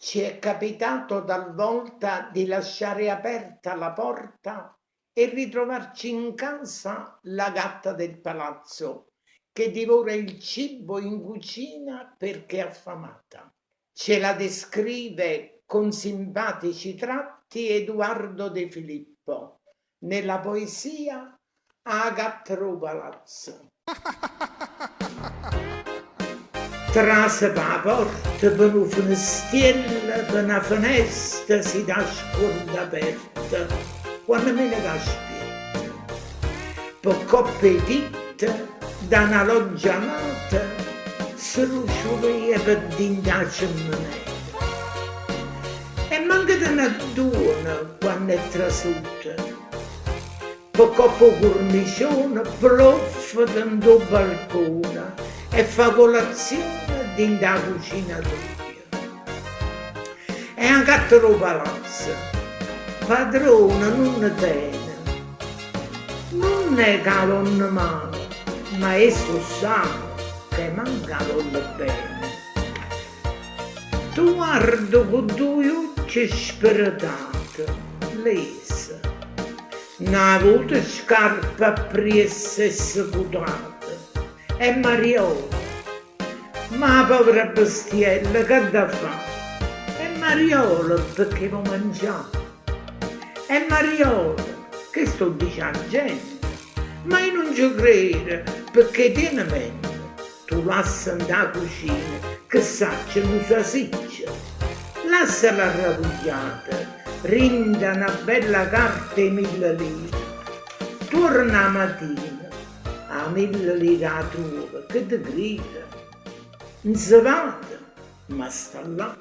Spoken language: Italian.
Ci è capitato talvolta di lasciare aperta la porta e ritrovarci in casa la gatta del palazzo che divora il cibo in cucina perché è affamata. Ce la descrive con simpatici tratti Edoardo De Filippo nella poesia Agatro Palazzo. Trase per la porta, per un finestrella, per una finestra si dà scorda aperta, quando me ne caspita. Poco appetito, da una loggia nata, si rusciolea per dinda cimeneta. E manca di una duna quando è trasuta. Poco cornicione, ploffa dentro il balcone e fa colazione dinda la cucina tua. E anche a te lo palazzo, padrone non tiene, non è che non male, ma esso sa che manca non bene. Tu guardo con due occhi spiritati, lesa, una avuta scarpa presa e secutata, e Mariola, ma povera bestiella che da fa? E Mariola perché lo mangiamo? E Mariola, che sto dicendo gente? Ma io non ci credo, perché tiene mente, tu lascia andare a cucina, che sa c'è una sua siccia, lasciala ravogliata, rinda una bella carta e 1000 lire, torna la mattina, a 1000 lire a tua, che ti grida, non si vada, ma sta là.